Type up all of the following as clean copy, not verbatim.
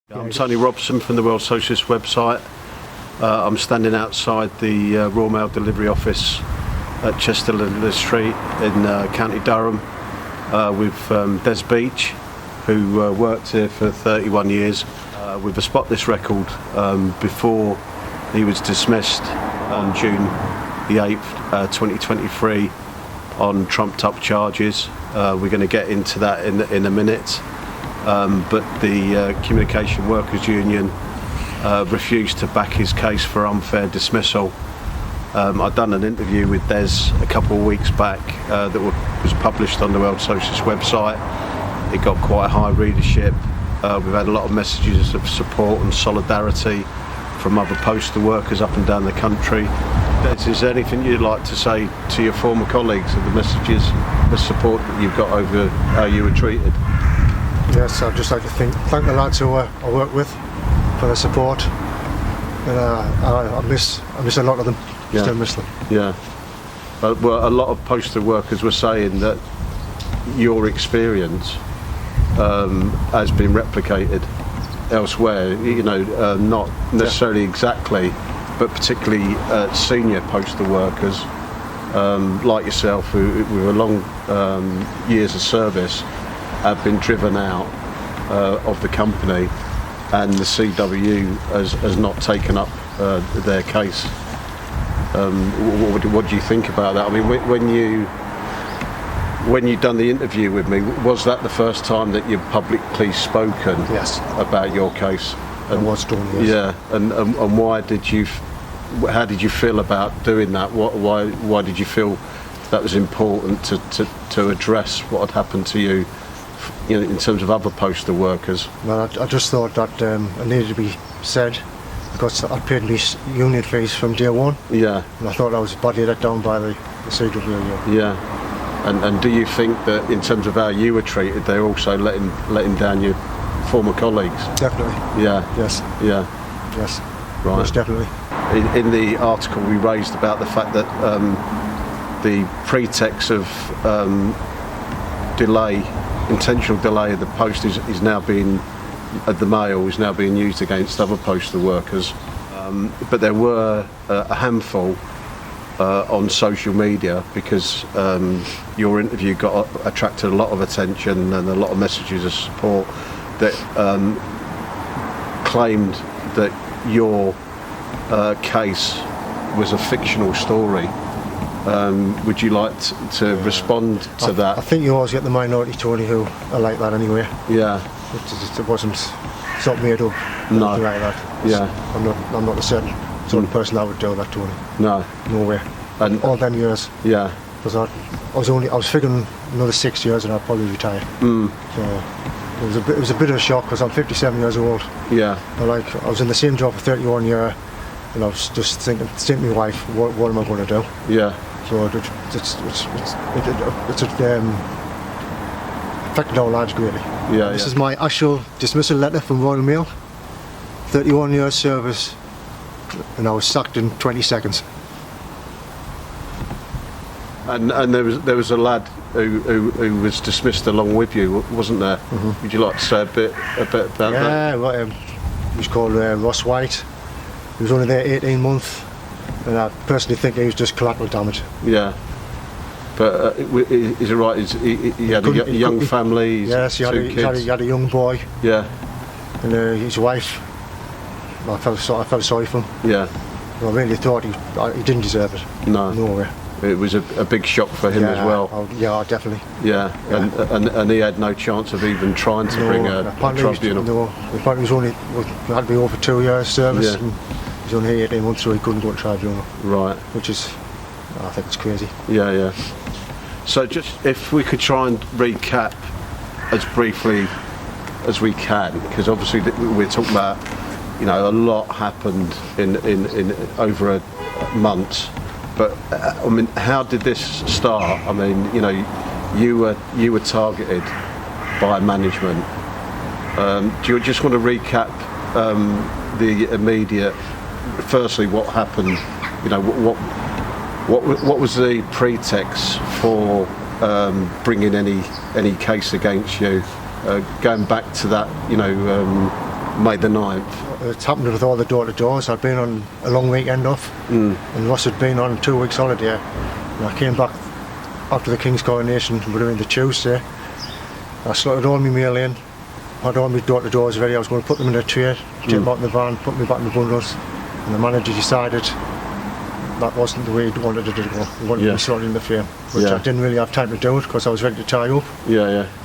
I'm Tony Robson from the World Socialist Web Site. I'm standing outside the Royal Mail delivery office at Chester Street in County Durham with Des Beach, who worked here for 31 years with a spotless record before he was dismissed on June the 8th, 2023 on trumped up charges. We're going to get into that in a minute. But the Communication Workers Union refused to back his case for unfair dismissal. I'd done an interview with Des a couple of weeks back that was published on the World Socialist Web Site. It got quite high readership. We've had a lot of messages of support and solidarity from other postal workers up and down the country. Des, is there anything you'd like to say to your former colleagues of the messages, the support that you've got over how you were treated? Yes, I'd just like to thank the lads who I work with for their support, and I miss a lot of them. Yeah. Still miss them. Yeah. Well, a lot of postal workers were saying that your experience has been replicated elsewhere. You know, not necessarily exactly, but particularly senior postal workers like yourself, who with long years of service, have been driven out of the company, and the CW has not taken up their case. What do you think about that? I mean, when you done the interview with me, was that the first time that you've publicly spoken about your case? And was done, yes. Yeah, and why did you? How did you feel about doing that? Why did you feel that was important to address what had happened to you? You know, in terms of other postal workers. Well, I just thought that it needed to be said, because I'd paid these union fees from day one. Yeah. And I thought I was badly let down by the CW. Yeah. And do you think that in terms of how you were treated, they're also letting down your former colleagues? Definitely. Yeah. Yes. Yeah. Yes. Right. Most definitely. In the article we raised about the fact that the pretext of intentional delay of the post is now being, the mail is now being used against other postal workers. But there were a handful on social media, because your interview attracted a lot of attention and a lot of messages of support, that claimed that your case was a fictional story. Would you like to respond to that? I think you always get the minority, Tony, who are like that anyway. Yeah. It wasn't. It's not made up. No. Anything like that. Yeah. I'm not a certain sort of person that would do that, Tony. No. No way. And all them years. Yeah. Because I was figuring another 6 years and I'd probably retire. Mm. So it was a bit of a shock, because I'm 57 years old. Yeah. I was in the same job for 31 years, and I was just thinking to my wife, what am I going to do? Yeah. So it's affected our lives greatly. Yeah. This is my actual dismissal letter from Royal Mail. 31 years service, and I was sacked in 20 seconds. And there was a lad who was dismissed along with you, wasn't there? Mm-hmm. Would you like to say a bit about that? Yeah, well, he was called Ross White. He was only there 18 months, and I personally think he was just collateral damage. Yeah. But is it right? He had a young family. Yes, he had a young boy. Yeah. And his wife. I felt sorry for him. Yeah. I really thought he didn't deserve it. No. No way. It was a big shock for him as well. Definitely. Yeah. And he had no chance of even trying to bring a tribunal. No. Apparently he had to be over 2 years service. Yeah. And he's only here 18 months, so he couldn't go to tribunal. Right. Which is, I think it's crazy. Yeah, yeah. So just if we could try and recap as briefly as we can, because obviously we're talking about, you know, a lot happened in over a month. But I mean, how did this start? I mean, you know, you were targeted by management. Do you just want to recap the immediate? Firstly, what happened? You know, what was the pretext for bringing any case against you? Going back to that, you know, May the 9th. It's happened with all the door-to-doors. I'd been on a long weekend off, and Ross had been on 2 weeks holiday. And I came back after the King's coronation, we were in the Tuesday. I slotted all my mail in, had all my door-to-doors ready. I was going to put them in a tray, take them out in the van, put me back in the bundles, and the manager decided that wasn't the way he wanted it to go. He wanted me slotted in the frame, which I didn't really have time to do it because I was ready to tie up.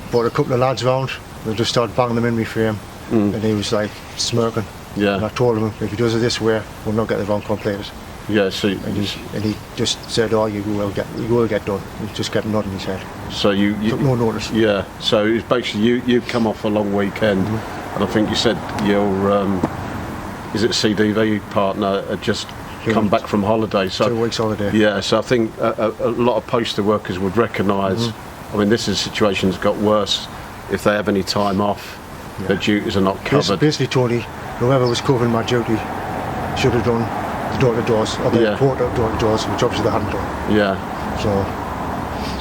Brought a couple of lads round, they just started banging them in my frame, and he was like smirking. And I told him, if he does it this way, we'll not get the round completed. So and he just said, "Oh, you will get done." He just kept nodding his head. So you took no notice. So it's basically you come off a long weekend, and I think you said your is it CDV partner had just come back from holiday. So 2 weeks holiday. So I think a lot of postal workers would recognise. I mean, this is a situation that's got worse. If they have any time off, their duties are not covered. Basically, Tony, whoever was covering my duty should have done the door-to-doors, or the report of door-to-doors, which obviously they hadn't done.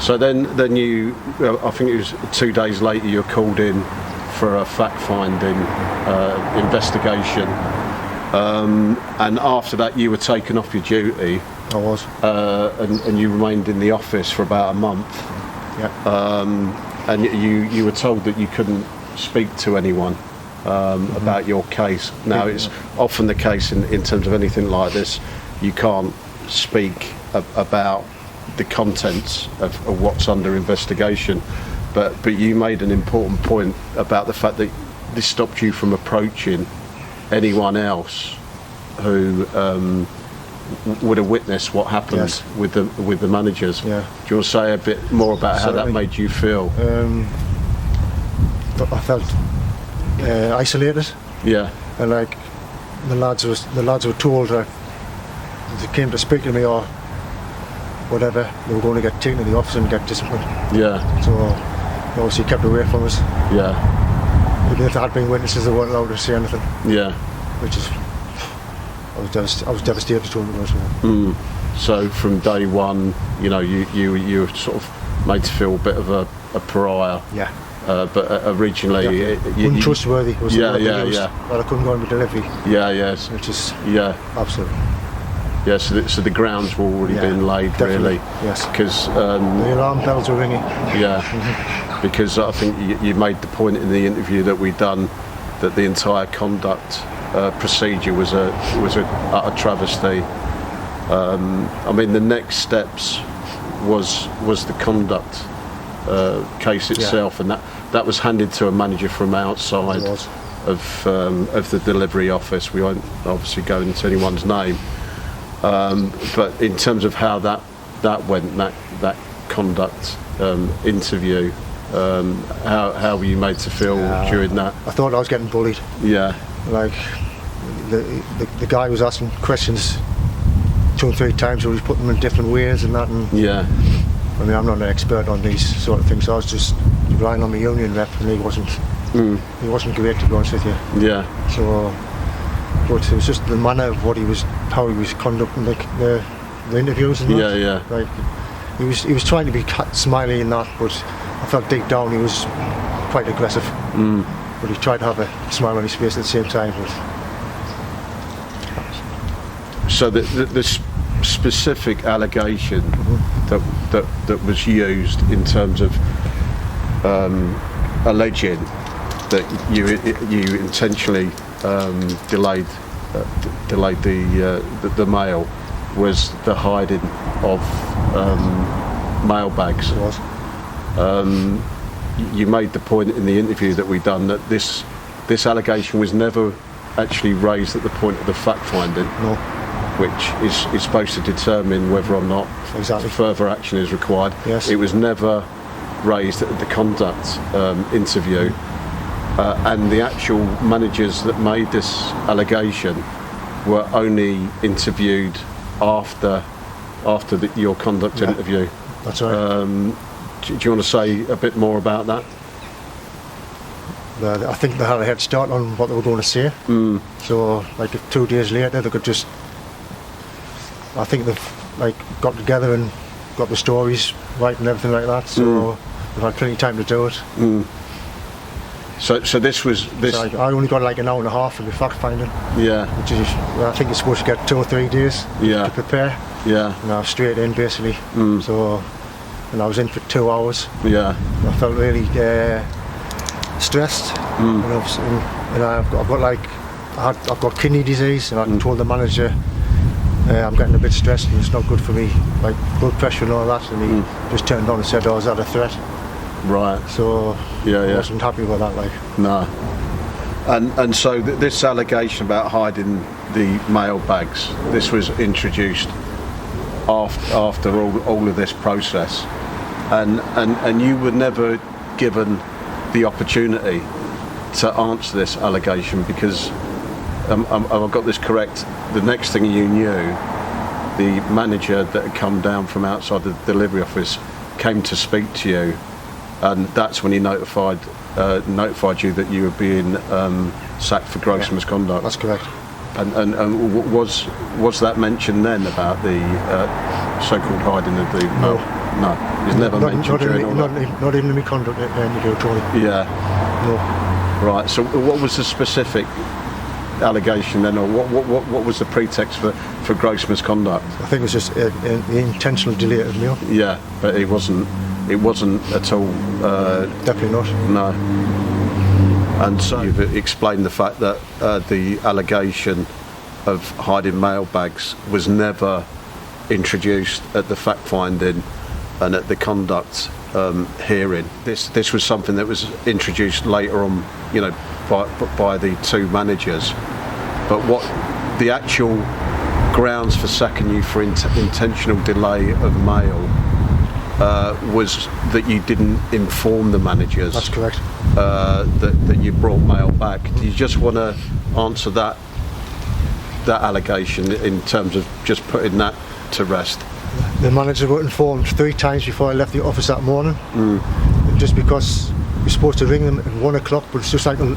So then you, I think it was 2 days later, you were called in for a fact-finding investigation, and after that you were taken off your duty. I was. And you remained in the office for about a month. And you were told that you couldn't speak to anyone about your case. Now, it's often the case in terms of anything like this, you can't speak about the contents of what's under investigation, but you made an important point about the fact that this stopped you from approaching anyone else who would have witnessed what happened with the managers. Do you want to say a bit more about how that made you feel? I felt isolated. And like the lads were told that if they came to speak to me or whatever, they were going to get taken to the office and get disciplined. So they obviously kept away from us. Even if there had been witnesses, they weren't allowed to say anything. Which is, I was devastated to them. So from day one, you know, you were sort of made to feel a bit of a pariah. But originally, untrustworthy was the word they used. But I couldn't go on with delivery. Which is absolutely. So the grounds were already being laid, definitely. really. Because the alarm bells were ringing. Because I think you made the point in the interview that we'd done that the entire conduct procedure was a utter travesty. I mean, the next steps was the conduct case itself, and that was handed to a manager from outside of the delivery office. We won't obviously go into anyone's name, but in terms of how that went, that conduct interview, how were you made to feel during that? I thought I was getting bullied. Like the guy was asking questions 2 or 3 times, so he was putting them in different ways and that. And I mean, I'm not an expert on these sort of things, so I was just relying on my union rep, and he wasn't great, to be honest with you. So, but it was just the manner of how he was conducting the interviews and that. Like he was trying to be smiley and that, but I felt deep down he was quite aggressive. But he tried to have a smile on his face at the same time. So the specific allegation that was used in terms of alleging that you intentionally delayed the mail was the hiding of mail bags. It was. You made the point in the interview that we'd done that this allegation was never actually raised at the point of the fact finding. No. Which is supposed to determine whether or not further action is required. It was never raised at the conduct interview, and the actual managers that made this allegation were only interviewed after your conduct interview. That's right. Do you want to say a bit more about that? I think they had a head start on what they were going to say. So, like 2 days later, they could just. I think they've got together and got the stories right and everything like that. So they've had plenty of time to do it. So this was this. So I only got like an hour and a half for the fact finding. Yeah. Which is, I think you're supposed to get 2 or 3 days Yeah. to prepare. Yeah. And I was straight in basically. So, and I was in for 2 hours. Yeah. And I felt really stressed. And I've got like, I've got kidney disease, and I told the manager I'm getting a bit stressed and it's not good for me, like blood pressure and all that. And he just turned on and said, "Oh, is that a threat?" Right. So I wasn't happy with that. Like, no. And so this allegation about hiding the mail bags, this was introduced after all of this process, and you were never given the opportunity to answer this allegation, because I've got this correct. The next thing you knew, the manager that had come down from outside the delivery office came to speak to you, and that's when he notified you that you were being sacked for gross misconduct. that's correct. And was that mentioned then about the so-called hiding of the mail? No, it was never mentioned during all that. Not even in my conduct interview, Tony. Yeah. No. Right. So what was the specific allegation then, or what was the pretext for gross misconduct? I think it was just the intentional delay of mail. Yeah, but it wasn't at all. Definitely not. No. And so you've explained the fact that the allegation of hiding mail bags was never introduced at the fact finding and at the conduct hearing. This was something that was introduced later on, by the two managers. But what the actual grounds for sacking you for intentional delay of mail was that you didn't inform the managers. That's correct. That you brought mail back. Do you just want to answer that allegation in terms of just putting that to rest? The manager got informed 3 times before I left the office that morning. Just because we're supposed to ring them at 1 o'clock, but it's just like an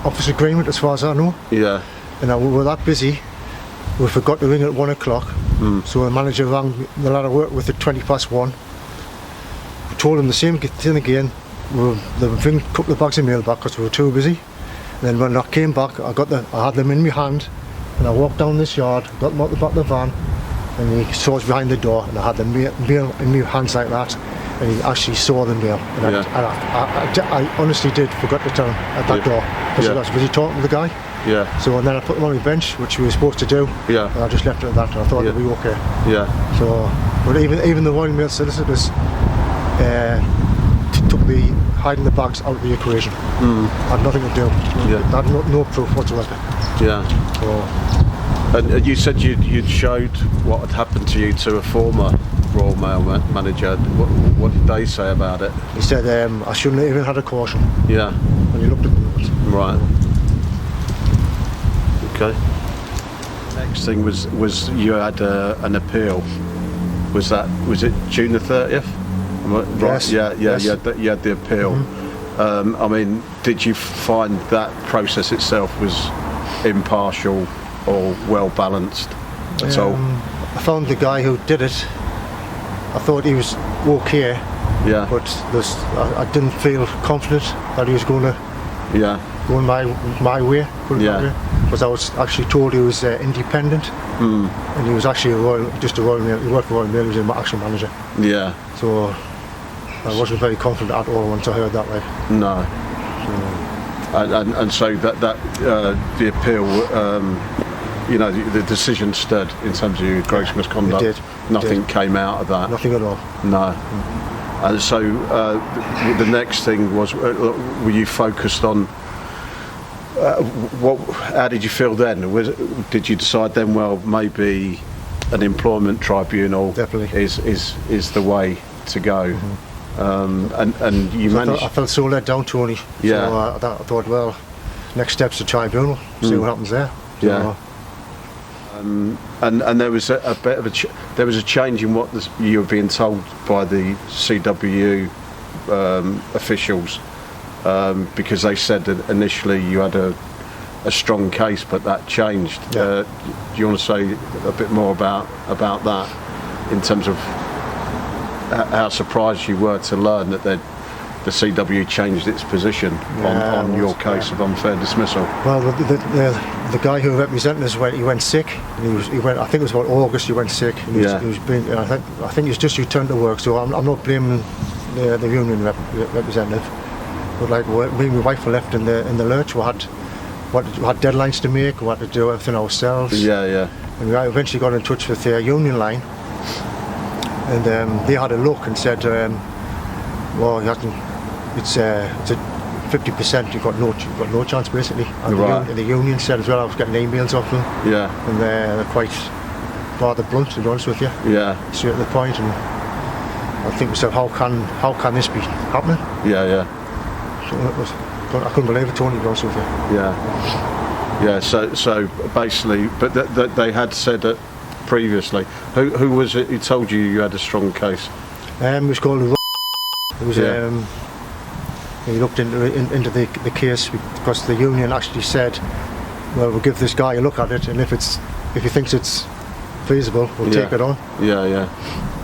office agreement as far as I know. Yeah. And we were that busy, we forgot to ring at 1 o'clock. So the manager rang the lad I worked with at 1:20. We told him the same thing again. They would bring a couple of bags of mail back because we were too busy. And then when I came back, I had them in my hand, and I walked down this yard, got them out the back of the van, and he saw us behind the door, and I had the mail in my hands like that, and he actually saw the mail. And I honestly did forget to tell him at that door, because I was busy talking to the guy. Yeah. So and then I put them on my bench, which we were supposed to do. Yeah. And I just left it at that, and I thought it'd be okay. Yeah. So, but even the Royal Mail solicitors took the hiding the bags out of the equation. Had nothing to do. Yeah. Had no proof whatsoever. Yeah. So, and you said you'd showed what had happened to you to a former Royal Mail manager. What did they say about it? he said I shouldn't have even had a caution. Yeah. When he looked at me. Right. Okay. Next thing was you had an appeal. Was it June the 30th? Right. Yes. Yeah. Yes. You had the appeal. I mean, did you find that process itself was impartial or well balanced at all? I found the guy who did it. I thought he was okay. Yeah. But I didn't feel confident that he was going to go my way. Put it that way. Because I was actually told he was independent, and he was actually a Royal Mail. He worked for Royal Mail. He was an actual manager. Yeah. So I wasn't very confident at all once I heard that. Like. No. And so that the appeal, the decision stood in terms of your gross misconduct. It did. Nothing came out of that. Nothing at all. No. And so the next thing was, were you focused on? How did you feel then? Did you decide then? Well, maybe an employment tribunal Definitely. is the way to go. And you managed. I felt so let down, Tony. Yeah. So I thought, well, next step's the tribunal. See what happens there. So, Yeah. And there was a bit of there was a change in what you were being told by the CWU officials, because they said that initially you had a strong case, but that changed. Yeah. Do you want to say a bit more about that, in terms of how surprised you were to learn that the CW changed its position on your case of unfair dismissal. Well, the guy who represented us he went sick. And he went. I think it was about August. He went sick. And he was being, I think he's just returned to work. So I'm not blaming the union representative. But like me and my wife were left in the lurch. We had deadlines to make. We had to do everything ourselves. Yeah. And we eventually got in touch with the union line, and they had a look and said, "Well, it's a 50%. You've got no chance, basically." And the union said as well. I was getting emails off them. Yeah. And they're quite rather blunt, to be honest with you. Yeah. Straight to the point. And I think we said, "How can this be happening?" Yeah. So I couldn't believe it, Tony, to be honest with you. Yeah. So basically, but they had said it previously. Who was it who told you had a strong case? It was called. It was. He looked into the case because the union actually said, "Well, we'll give this guy a look at it, and if he thinks it's feasible, we'll take it on." Yeah.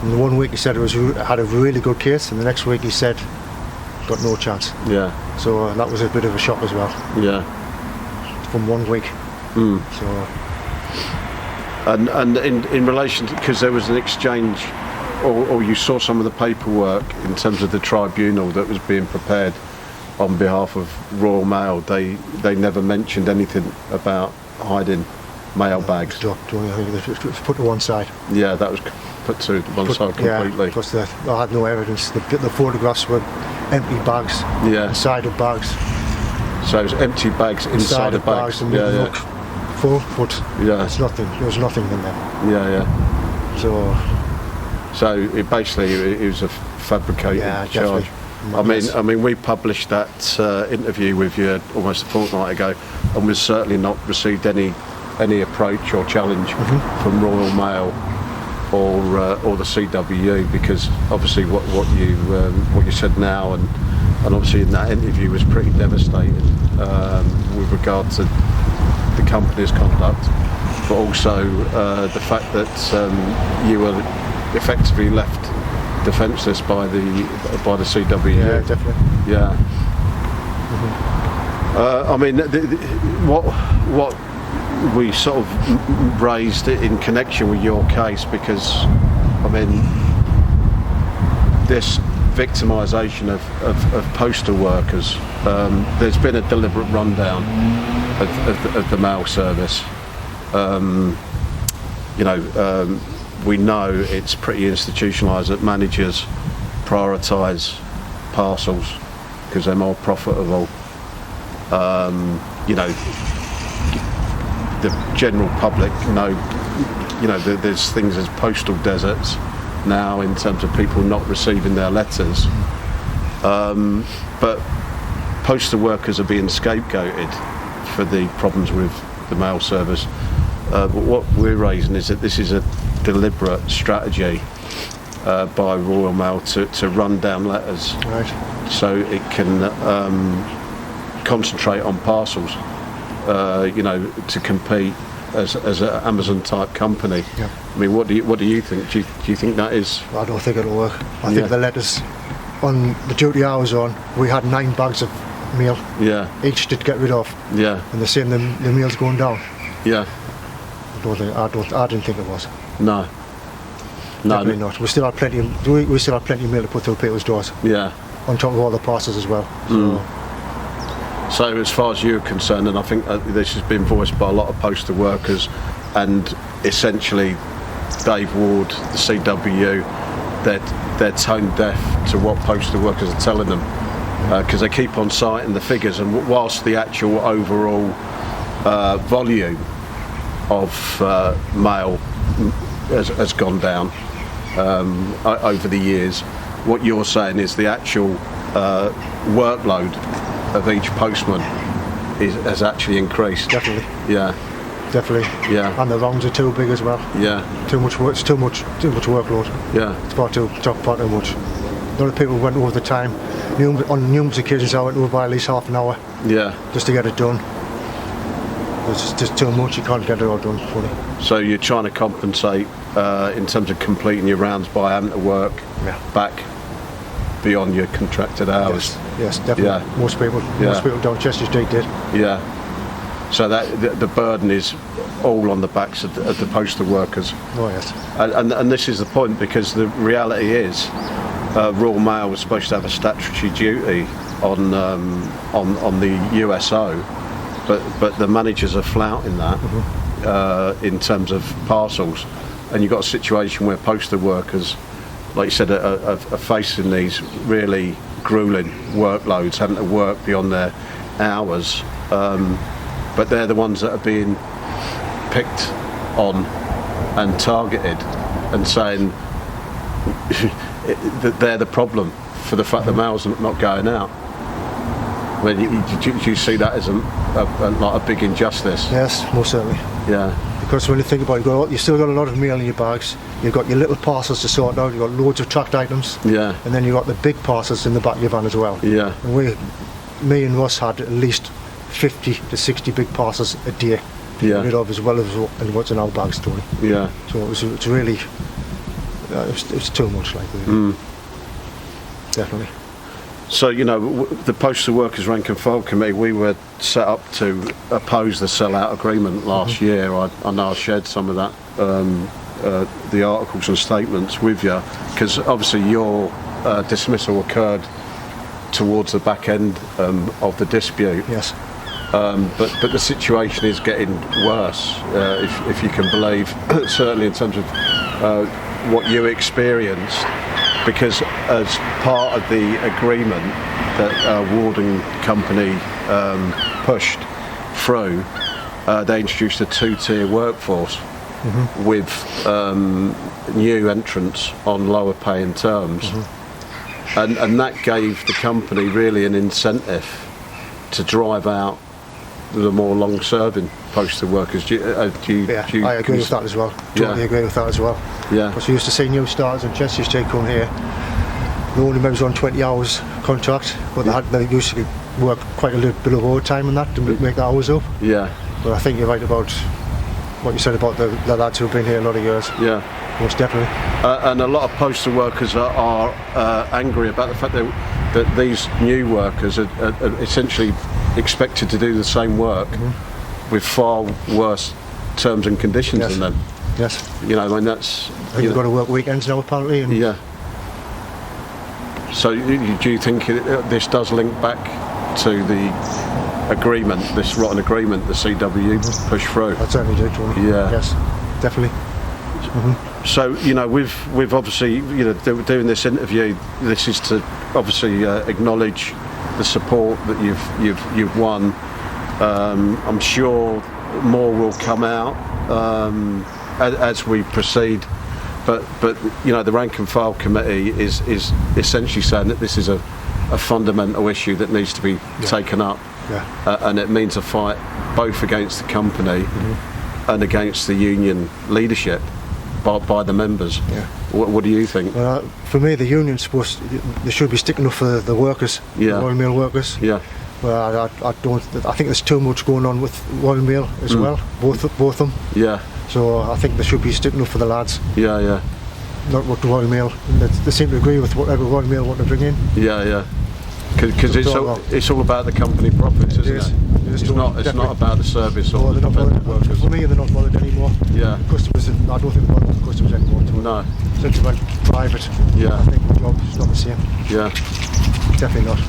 And 1 week he said had a really good case, and the next week he said, "Got no chance." Yeah. So that was a bit of a shock as well. Yeah. From 1 week. So. And in relation to, because there was an exchange, or you saw some of the paperwork in terms of the tribunal that was being prepared on behalf of Royal Mail, they never mentioned anything about hiding mail bags. I think it was put to one side. Yeah, that was put to one side completely. Yeah, because they had no evidence. The photographs were empty bags, inside of bags. So it was empty bags inside of bags. And look full, but it's nothing. There was nothing in there. Yeah. So it basically it was a fabricated charge. I mean, we published that interview with you almost a fortnight ago, and we've certainly not received any approach or challenge from Royal Mail or the CWU, because obviously what you said now and obviously in that interview was pretty devastating with regard to the company's conduct, but also the fact that you were effectively left defenceless by the CWU. Yeah, definitely. Yeah. I mean, what we sort of raised in connection with your case, because I mean, this victimisation of postal workers, there's been a deliberate rundown of the mail service. We know it's pretty institutionalised that managers prioritise parcels because they're more profitable. The general public there's things as postal deserts now in terms of people not receiving their letters, but postal workers are being scapegoated for the problems with the mail service. But what we're raising is that this is a deliberate strategy by Royal Mail to run down letters, so it can concentrate on parcels, to compete as an Amazon type company. Yeah. I mean, what do you think? Do you think that is? I don't think it'll work. I think the letters on the duty I was on, we had 9 bags of mail. Yeah. Each to get rid of. Yeah. And they're saying the mail's going down. Yeah. I didn't think it was. No. Definitely not. We still had plenty of mail to put through people's doors. Yeah. On top of all the parcels as well. So as far as you're concerned, and I think this has been voiced by a lot of postal workers, and essentially Dave Ward, the CWU, they're tone deaf to what postal workers are telling them, because they keep on citing the figures, and whilst the actual overall volume of mail has gone down over the years, what you're saying is the actual workload of each postman has actually increased. Definitely. Yeah. Definitely. Yeah. And the wrongs are too big as well. Yeah. Too much work. It's too much workload. Yeah. It's far too much. A lot of people went over the time. On numerous occasions, I went over by at least half an hour. Yeah. Just to get it done. It's just too much. You can't get it all done fully. So you're trying to compensate in terms of completing your rounds by having to work back beyond your contracted hours. Yes, definitely. Yeah. Most people down Chester Street did. Yeah. So that the burden is all on the backs of the postal workers. Oh yes. And this is the point, because the reality is, Royal Mail was supposed to have a statutory duty on the USO, but the managers are flouting that in terms of parcels, and you've got a situation where postal workers, like you said, are facing these really grueling workloads, having to work beyond their hours. But they're the ones that are being picked on and targeted and saying that they're the problem for the fact the mail's not going out. I mean, do you see that as like a big injustice? Yes, most certainly. Yeah. Because when you think about it, you've still got a lot of mail in your bags. You've got your little parcels to sort out. You've got loads of tracked items. Yeah. And then you've got the big parcels in the back of your van as well. Yeah. And me and Russ had at least 50 to 60 big parcels a day to get rid of, as well as what's in our bags, Tony. Yeah. So it's really, it's too much, like, really. Definitely. So, the Postal Workers Rank and File Committee, we were set up to oppose the sell-out agreement last year. I know I shared some of that, the articles and statements with you, because obviously your dismissal occurred towards the back end of the dispute. Yes. But the situation is getting worse, if you can believe, certainly in terms of what you experienced, because as part of the agreement that Ward and Company pushed through, they introduced a two-tier workforce with new entrants on lower paying terms, and that gave the company really an incentive to drive out the more long-serving postal workers. I agree with that as well. Totally agree with that as well. Yeah. Because we used to see new starters in Chester Street come here. They only maybe was on 20 hours contract, but they used to work quite a little bit of overtime and that to make the hours up. Yeah. But I think you're right about what you said about the lads who've been here a lot of years. Yeah. Most definitely. And a lot of postal workers are angry about the fact that these new workers are essentially expected to do the same work with far worse terms and conditions than them. Yes. I mean, that's... I think you've got to work weekends now, apparently. And yeah. So do you think this does link back to the agreement, this rotten agreement the CW pushed through? I certainly do, Tony. Yeah. Yes, definitely. So, we've obviously, doing this interview, this is to obviously acknowledge the support that you've won. I'm sure more will come out as we proceed. But the Rank and File Committee is essentially saying that this is a fundamental issue that needs to be taken up. Yeah. And it means a fight both against the company and against the union leadership by the members. Yeah. What do you think? For me, the union's they should be sticking up for the workers, the Royal Mail workers. Yeah. Well, I think there's too much going on with Royal Mail as well, both of them. Yeah. So I think they should be sticking up for the lads. Yeah, yeah. Not what the Royal Mail. They seem to agree with whatever Royal Mail want to bring in. Yeah, yeah. Because it's all about the company profits, isn't it? It's not about the service or the workers. For me, they're not bothered anymore. Yeah. Customers, I don't think they're bothered with customers anymore. No. Since they went private, I think the job is not the same. Yeah. Definitely not.